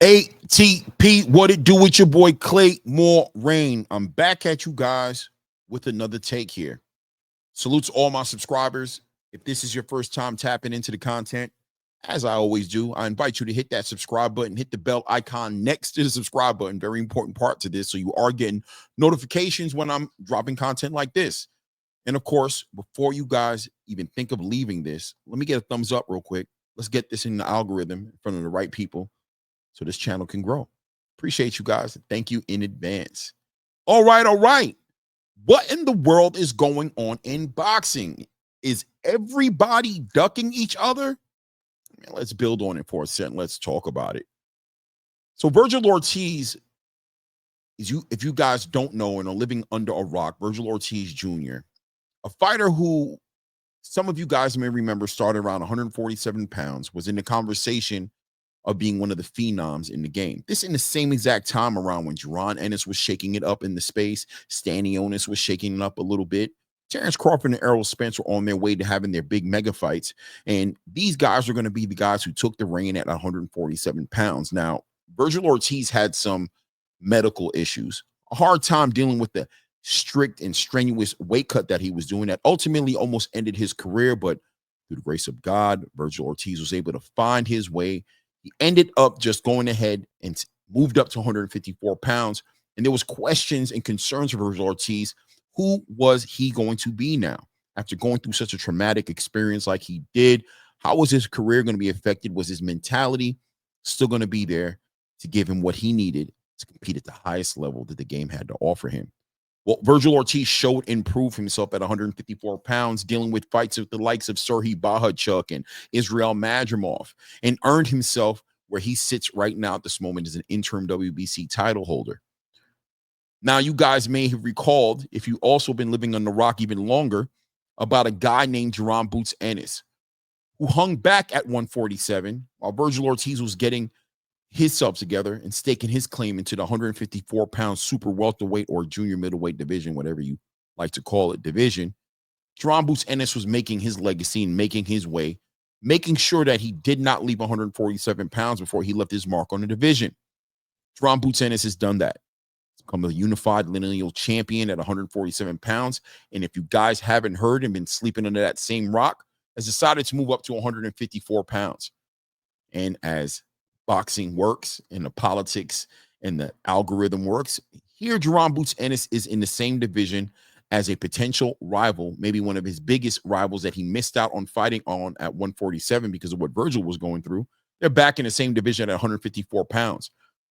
ATP, what it do with your boy Clay Rain? I'm back at you guys with another take here. Salutes all my subscribers. If this is your first time tapping into the content, as I always do, I invite you to hit that subscribe button, hit the bell icon next to the subscribe button. Very important part to this. So you are getting notifications when I'm dropping content like this. And of course, before you guys even think of leaving this, let me get a thumbs up real quick. Let's get this in the algorithm in front of the right people so this channel can grow. Appreciate you guys. Thank you in advance. All right, all right. What in the world is going on in boxing? Is everybody ducking each other? Let's build on it for a second. Let's talk about it. So Vergil Ortiz, if you guys don't know and are living under a rock, Vergil Ortiz Jr., a fighter who some of you guys may remember started around 147 pounds, was in the conversation of being one of the phenoms in the game. This in the same exact time around when Jaron Ennis was shaking it up in the space, Stanionis was shaking it up a little bit. Terrence Crawford and Errol Spence were on their way to having their big mega fights. And these guys are going to be the guys who took the reign at 147 pounds. Now, Vergil Ortiz had some medical issues, a hard time dealing with the strict and strenuous weight cut that he was doing that ultimately almost ended his career. But through the grace of God, Vergil Ortiz was able to find his way. He ended up just going ahead and moved up to 154 pounds. And there was questions and concerns for Vergil Ortiz. Who was he going to be now? After going through such a traumatic experience like he did, how was his career going to be affected? Was his mentality still going to be there to give him what he needed to compete at the highest level that the game had to offer him? Well, Vergil Ortiz showed and proved himself at 154 pounds, dealing with fights with the likes of Serhii Bahachuk and Israel Madrimov, and earned himself where he sits right now at this moment as an interim WBC title holder. Now, you guys may have recalled, if you've also been living on the rock even longer, about a guy named Jaron Boots Ennis, who hung back at 147 while Vergil Ortiz was getting himself together and staking his claim into the 154-pound super welterweight or junior middleweight division, whatever you like to call it, division. Jaron Boots Ennis was making his legacy and making his way, making sure that he did not leave 147 pounds before he left his mark on the division. Jaron Boots Ennis has done that. He's become a unified lineal champion at 147 pounds. And if you guys haven't heard and been sleeping under that same rock, has decided to move up to 154 pounds. And as boxing works and the politics and the algorithm works, here Jaron Boots Ennis is in the same division as a potential rival, maybe one of his biggest rivals that he missed out on fighting on at 147 because of what Vergil was going through. They're back in the same division at 154 pounds.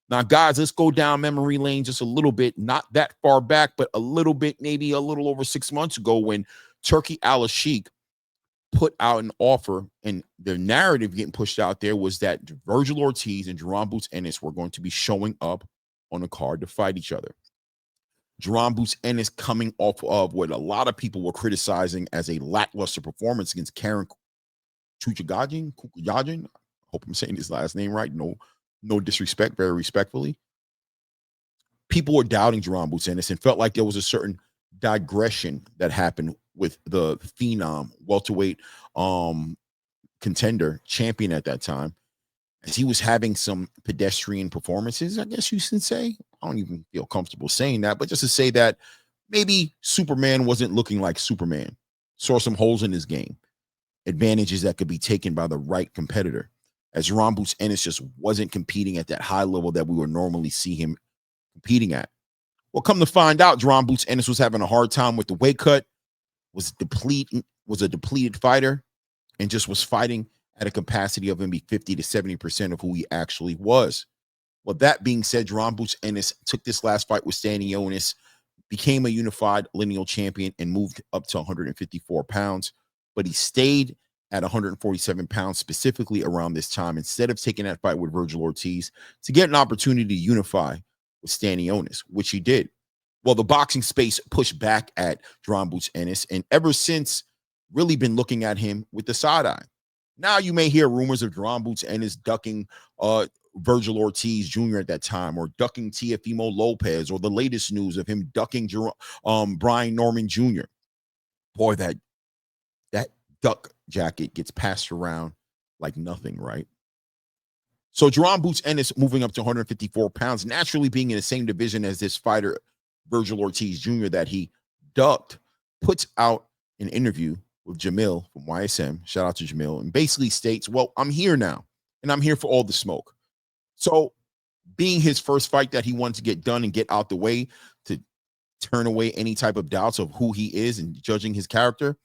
Now, guys, let's go down memory lane just a little bit, not that far back, but a little bit, maybe a little over 6 months ago when Turki Al-Sheikh put out an offer, and the narrative getting pushed out there was that Vergil Ortiz and Jaron Boots Ennis were going to be showing up on a card to fight each other. Jaron Boots Ennis coming off of what a lot of people were criticizing as a lackluster performance against Karen Chuchagajin. I hope I'm saying his last name right. No disrespect, very respectfully. People were doubting Jaron Boots Ennis and felt like there was a certain digression that happened with the phenom welterweight contender champion at that time, as he was having some pedestrian performances, I guess you should say. I don't even feel comfortable saying that, but just to say that maybe Superman wasn't looking like Superman, saw some holes in his game, advantages that could be taken by the right competitor, as Jaron Boots Ennis just wasn't competing at that high level that we would normally see him competing at. Well, come to find out, Jaron Boots Ennis was having a hard time with the weight cut, was a depleted fighter, and just was fighting at a capacity of maybe 50 to 70% of who he actually was. Well, that being said, Jaron Boots Ennis took this last fight with Stanionis, became a unified lineal champion, and moved up to 154 pounds. But he stayed at 147 pounds specifically around this time, instead of taking that fight with Vergil Ortiz to get an opportunity to unify with Stanionis, which he did. Well, the boxing space pushed back at Jaron Boots Ennis, and ever since, really been looking at him with the side eye. Now you may hear rumors of Jaron Boots Ennis ducking Vergil Ortiz Jr. at that time, or ducking Teofimo Lopez, or the latest news of him ducking Brian Norman Jr. Boy, that duck jacket gets passed around like nothing, right? So Jaron Boots Ennis moving up to 154 pounds, naturally being in the same division as this fighter, Vergil Ortiz Jr., that he ducked, puts out an interview with Jamil from YSM. Shout out to Jamil. And basically states, well, I'm here now, and I'm here for all the smoke. So being his first fight that he wanted to get done and get out the way to turn away any type of doubts of who he is and judging his character,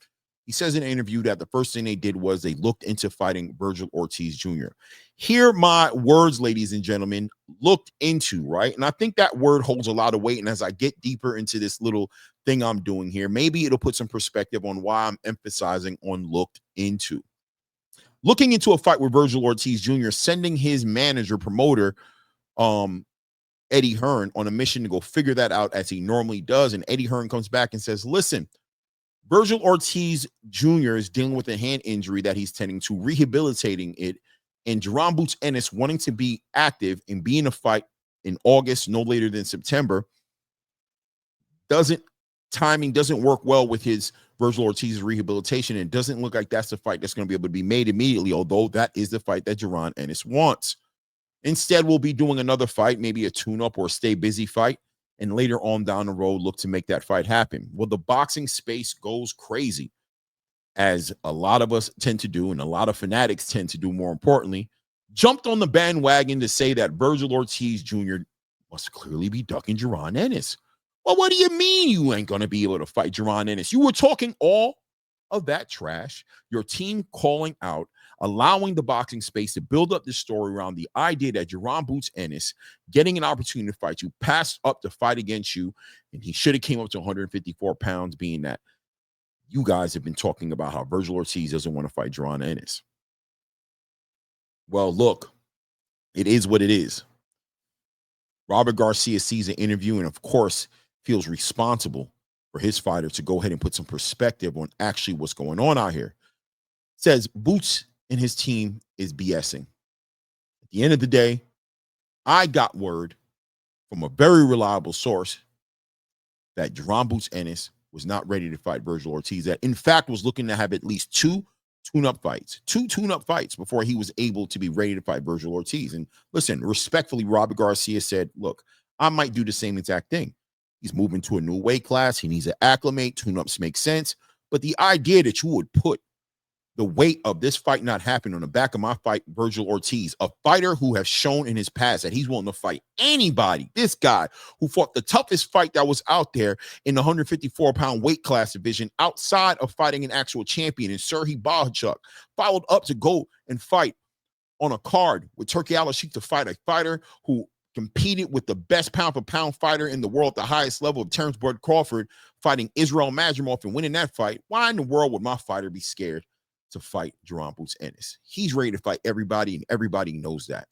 he says in an interview that the first thing they did was they looked into fighting Vergil Ortiz Jr. Hear my words, ladies and gentlemen, looked into, right? And I think that word holds a lot of weight. And as I get deeper into this little thing I'm doing here, maybe it'll put some perspective on why I'm emphasizing on looked into. Looking into a fight with Vergil Ortiz Jr., sending his manager, promoter, Eddie Hearn, on a mission to go figure that out as he normally does. And Eddie Hearn comes back and says, listen, Vergil Ortiz Jr. is dealing with a hand injury that he's tending to, rehabilitating it, and Jaron Boots Ennis wanting to be active and be in a fight in August, no later than September, timing doesn't work well with his Vergil Ortiz's rehabilitation, and it doesn't look like that's the fight that's going to be able to be made immediately, although that is the fight that Jaron Ennis wants. Instead, we'll be doing another fight, maybe a tune-up or stay busy fight, and later on down the road, look to make that fight happen. Well, the boxing space goes crazy, as a lot of us tend to do, and a lot of fanatics tend to do, more importantly, jumped on the bandwagon to say that Vergil Ortiz Jr. must clearly be ducking Jaron Ennis. Well, what do you mean you ain't going to be able to fight Jaron Ennis? You were talking all of that trash, your team calling out, allowing the boxing space to build up this story around the idea that Jaron Boots Ennis getting an opportunity to fight you, passed up to fight against you, and he should have came up to 154 pounds, being that you guys have been talking about how Vergil Ortiz doesn't want to fight Jaron Ennis. Well, look, it is what it is. Robert Garcia sees an interview and, of course, feels responsible for his fighter to go ahead and put some perspective on actually what's going on out here. Says Boots and his team is BSing. At the end of the day, I got word from a very reliable source that Jaron Boots Ennis was not ready to fight Vergil Ortiz, that in fact was looking to have at least two tune-up fights before he was able to be ready to fight Vergil Ortiz. And listen, respectfully, Robert Garcia said, look, I might do the same exact thing. He's moving to a new weight class. He needs to acclimate. Tune-ups make sense. But the idea that you would put the weight of this fight not happening on the back of my fight, Vergil Ortiz, a fighter who has shown in his past that he's willing to fight anybody. This guy who fought the toughest fight that was out there in the 154-pound weight class division outside of fighting an actual champion, and Serhii Bohachuk, followed up to go and fight on a card with Turki Al-Sheikh to fight a fighter who competed with the best pound-for-pound fighter in the world at the highest level of Terrence Bud Crawford, fighting Israel Madrimov and winning that fight. Why in the world would my fighter be scared to fight Jaron Boots Ennis? He's ready to fight everybody, and everybody knows that.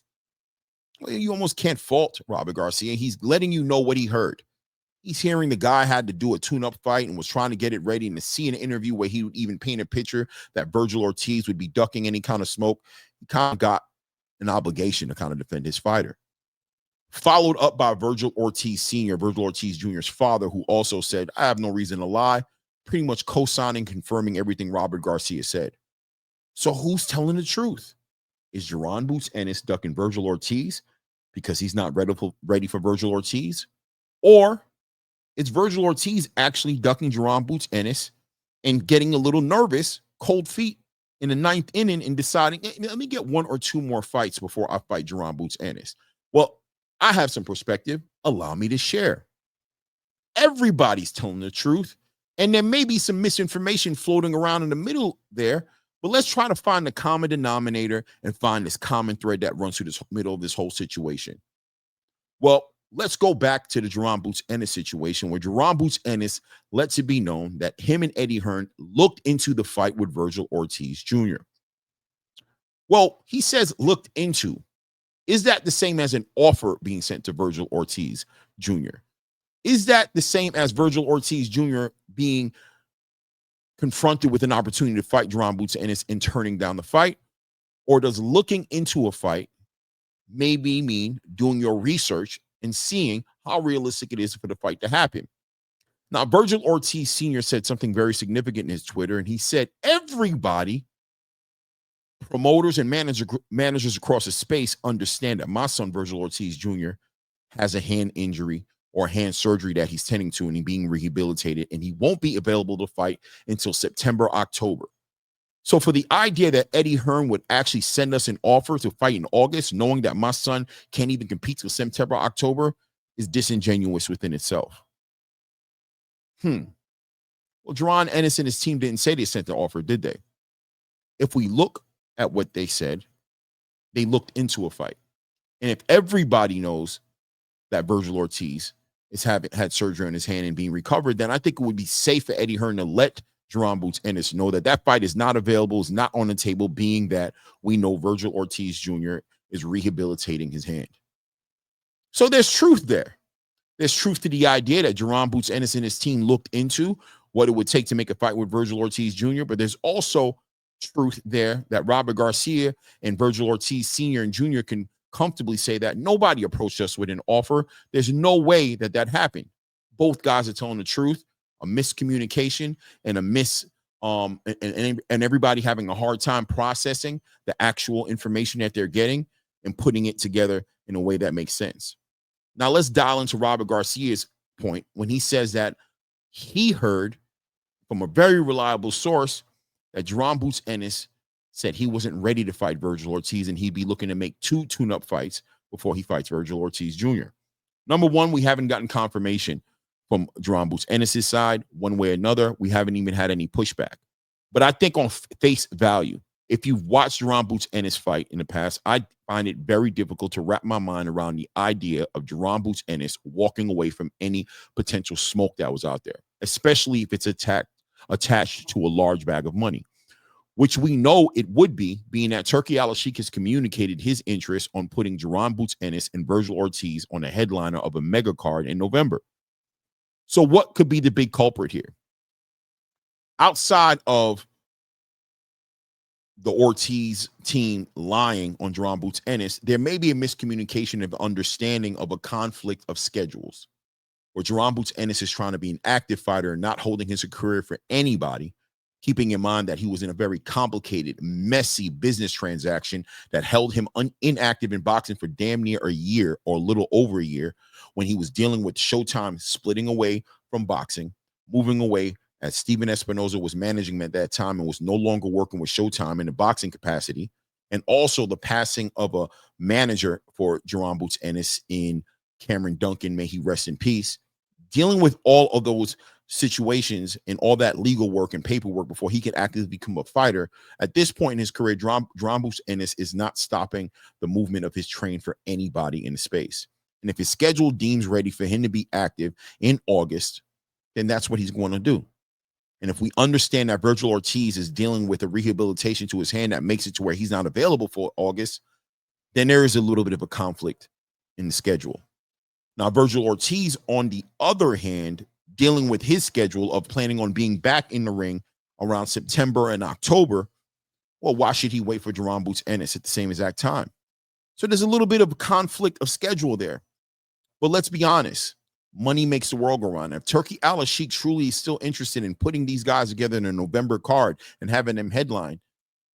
Well, you almost can't fault Robert Garcia. He's letting you know what he heard. He's hearing the guy had to do a tune-up fight and was trying to get it ready, and to see an interview where he would even paint a picture that Vergil Ortiz would be ducking any kind of smoke. He kind of got an obligation to kind of defend his fighter. Followed up by Vergil Ortiz Sr., Vergil Ortiz Jr.'s father, who also said, I have no reason to lie, pretty much co-signing, confirming everything Robert Garcia said. So who's telling the truth? Is Jaron Boots Ennis ducking Vergil Ortiz because he's not ready for Vergil Ortiz? Or is Vergil Ortiz actually ducking Jaron Boots Ennis and getting a little nervous, cold feet in the 9th inning, and deciding, hey, let me get 1 or 2 more fights before I fight Jaron Boots Ennis? Well, I have some perspective. Allow me to share. Everybody's telling the truth, and there may be some misinformation floating around in the middle there, but let's try to find the common denominator and find this common thread that runs through this middle of this whole situation. Well, let's go back to the Jaron Boots Ennis situation, where Jaron Boots Ennis lets it be known that him and Eddie Hearn looked into the fight with Vergil Ortiz Jr. Well, he says looked into. Is that the same as an offer being sent to Vergil Ortiz Jr.? Is that the same as Vergil Ortiz Jr. being confronted with an opportunity to fight Jaron Boots Ennis and turning down the fight? Or does looking into a fight maybe mean doing your research and seeing how realistic it is for the fight to happen? Now, Vergil Ortiz Sr. said something very significant in his Twitter, and he said, everybody Promoters and managers across the space understand that my son, Vergil Ortiz Jr., has a hand injury or hand surgery that he's tending to, and he's being rehabilitated, and he won't be available to fight until September, October. So for the idea that Eddie Hearn would actually send us an offer to fight in August, knowing that my son can't even compete till September, October, is disingenuous within itself. Well, Jaron Ennis and his team didn't say they sent the offer, did they? If we look at what they said, they looked into a fight. And if everybody knows that Vergil Ortiz is had surgery on his hand and being recovered, then I think it would be safe for Eddie Hearn to let Jaron Boots Ennis know that that fight is not available, is not on the table, being that we know Vergil Ortiz Jr. is rehabilitating his hand. So there's truth there. There's truth to the idea that Jaron Boots Ennis and his team looked into what it would take to make a fight with Vergil Ortiz Jr., but there's also truth there that Robert Garcia and Vergil Ortiz Sr. and Jr. can comfortably say that nobody approached us with an offer. There's no way that that happened. Both guys are telling the truth, a miscommunication and and everybody having a hard time processing the actual information that they're getting and putting it together in a way that makes sense. Now let's dial into Robert Garcia's point when he says that he heard from a very reliable source that Jaron Boots Ennis said he wasn't ready to fight Vergil Ortiz and he'd be looking to make 2 tune-up fights before he fights Vergil Ortiz Jr. Number one, we haven't gotten confirmation from Jaron Boots Ennis' side one way or another. We haven't even had any pushback. But I think on face value, if you've watched Jaron Boots Ennis fight in the past, I find it very difficult to wrap my mind around the idea of Jaron Boots Ennis walking away from any potential smoke that was out there, especially if it's attached to a large bag of money, which we know it would be, being that Turki Al-Sheikh has communicated his interest on putting Jaron Boots Ennis and Vergil Ortiz on a headliner of a mega card in November. So what could be the big culprit here? Outside of the Ortiz team lying on Jaron Boots Ennis, there may be a miscommunication of understanding of a conflict of schedules, where Jaron Boots Ennis is trying to be an active fighter and not holding his career for anybody, keeping in mind that he was in a very complicated, messy business transaction that held him inactive in boxing for damn near a year or a little over a year, when he was dealing with Showtime splitting away from boxing, moving away, as Steven Espinoza was managing him at that time and was no longer working with Showtime in a boxing capacity, and also the passing of a manager for Jaron Boots Ennis in Cameron Duncan, may he rest in peace. Dealing with all of those situations and all that legal work and paperwork before he could actively become a fighter, at this point in his career, Jaron Boots Ennis is not stopping the movement of his train for anybody in the space. And if his schedule deems ready for him to be active in August, then that's what he's going to do. And if we understand that Vergil Ortiz is dealing with a rehabilitation to his hand that makes it to where he's not available for August, then there is a little bit of a conflict in the schedule. Now, Vergil Ortiz, on the other hand, dealing with his schedule of planning on being back in the ring around September and October, well, why should he wait for Jaron Boots Ennis at the same exact time? So there's a little bit of a conflict of schedule there. But let's be honest. Money makes the world go round. If Turki Al-Sheikh truly is still interested in putting these guys together in a November card and having them headline,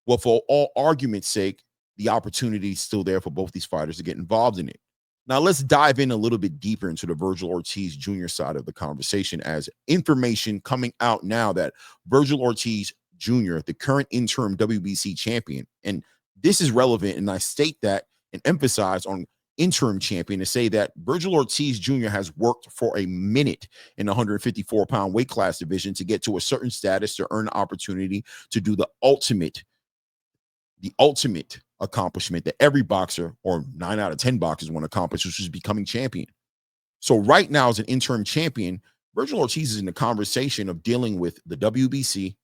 well, for all argument's sake, the opportunity is still there for both these fighters to get involved in it. Now, let's dive in a little bit deeper into the Vergil Ortiz Jr. side of the conversation, as information coming out now that Vergil Ortiz Jr., the current interim WBC champion, and this is relevant, and I state that and emphasize on interim champion to say that Vergil Ortiz Jr. has worked for a minute in the 154-pound weight class division to get to a certain status to earn an opportunity to do the ultimate accomplishment that every boxer, or 9 out of 10 boxers, want to accomplish, which is becoming champion. So right now, as an interim champion, Vergil Ortiz is in the conversation of dealing with the WBC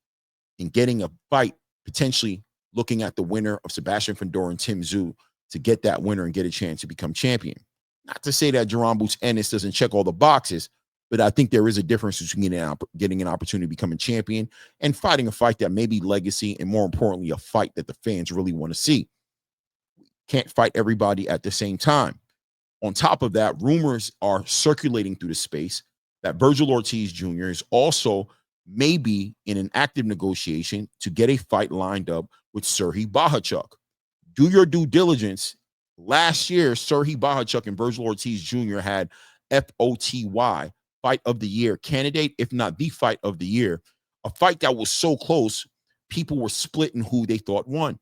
and getting a fight, potentially looking at the winner of Sebastian Fundora and Tim Tszyu to get that winner and get a chance to become champion. Not to say that Jaron Boots Ennis doesn't check all the boxes, but I think there is a difference between getting an opportunity to become a champion and fighting a fight that may be legacy, and more importantly, a fight that the fans really want to see. Can't fight everybody at the same time. On top of that, rumors are circulating through the space that Vergil Ortiz Jr. is also may be in an active negotiation to get a fight lined up with Serhii Bohachuk. Do your due diligence. Last year, Serhii Bohachuk and Vergil Ortiz Jr. had FOTY, Fight of the Year candidate, if not the Fight of the Year. A fight that was so close, people were splitting who they thought won.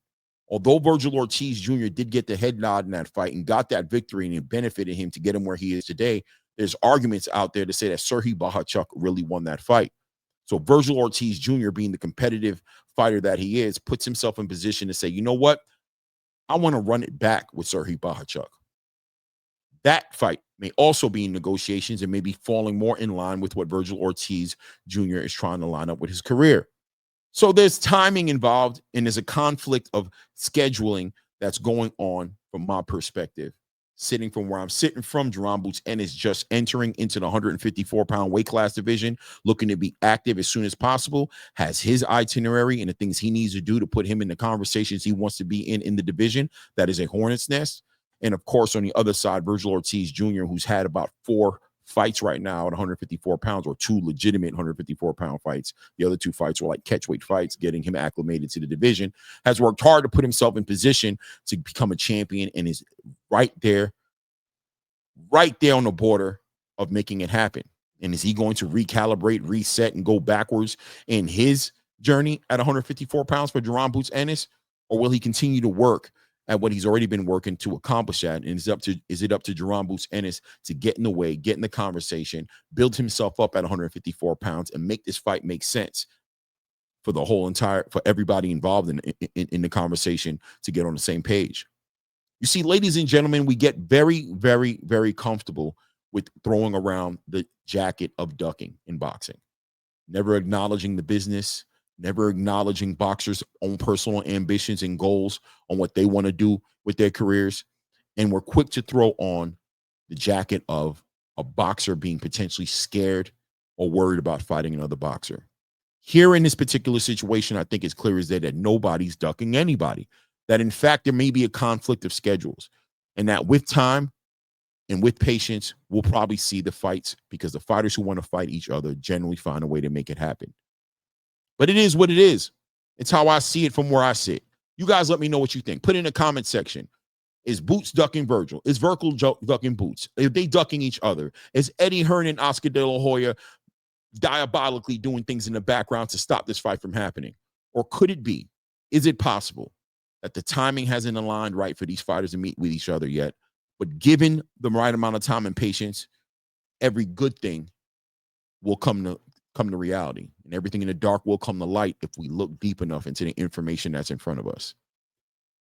Although Vergil Ortiz Jr. did get the head nod in that fight and got that victory, and it benefited him to get him where he is today, there's arguments out there to say that Serhii Bohachuk really won that fight. So Vergil Ortiz Jr., being the competitive fighter that he is, puts himself in position to say, you know what? I want to run it back with Serhii Bohachuk. That fight may also be in negotiations and may be falling more in line with what Vergil Ortiz Jr. is trying to line up with his career. So there's timing involved, and there's a conflict of scheduling that's going on from my perspective. Sitting from where I'm sitting from, Jaron Boots Ennis just entering into the 154-pound weight class division, looking to be active as soon as possible, has his itinerary and the things he needs to do to put him in the conversations he wants to be in the division. That is a hornet's nest. And, of course, on the other side, Vergil Ortiz Jr., who's had about 4 fights right now at 154 pounds, or 2 legitimate 154-pound fights. The other 2 fights were like catchweight fights, getting him acclimated to the division, has worked hard to put himself in position to become a champion, and is right there on the border of making it happen. And is he going to recalibrate, reset, and go backwards in his journey at 154 pounds for Jaron Boots Ennis? Or will he continue to work at what he's already been working to accomplish that? And is it up to Jaron Boots Ennis to get in the way, get in the conversation, build himself up at 154 pounds, and make this fight make sense for for everybody involved in the conversation to get on the same page? You see, ladies and gentlemen, we get very, very, very comfortable with throwing around the jacket of ducking in boxing, never acknowledging the business, never acknowledging boxers' own personal ambitions and goals on what they want to do with their careers. And we're quick to throw on the jacket of a boxer being potentially scared or worried about fighting another boxer. Here in this particular situation, I think it's clear as day that nobody's ducking anybody. That, in fact, there may be a conflict of schedules, and that with time and with patience, we'll probably see the fights, because the fighters who want to fight each other generally find a way to make it happen. But it is what it is. It's how I see it from where I sit. You guys let me know what you think. Put in the comment section. Is Boots ducking Vergil? Is Vergil ducking Boots? Are they ducking each other? Is Eddie Hearn and Oscar De La Hoya diabolically doing things in the background to stop this fight from happening? Or could it be, is it possible that the timing hasn't aligned right for these fighters to meet with each other yet, but given the right amount of time and patience, every good thing will come to reality, and everything in the dark will come to light if we look deep enough into the information that's in front of us.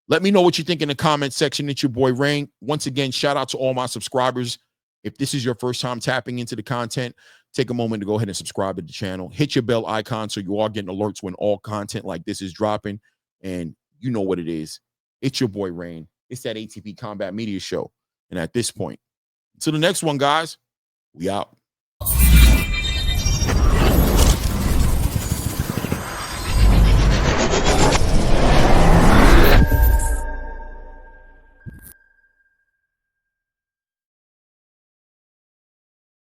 Let me know what you think in the comment section. It's your boy Rain. Once again, shout out to all my subscribers. If this is your first time tapping into the content, take a moment to go ahead and subscribe to the channel. Hit your bell icon so you are getting alerts when all content like this is dropping. And you know what it is. It's your boy Rain. It's that ATP Combat Media Show. And at this point, until the next one, guys, we out.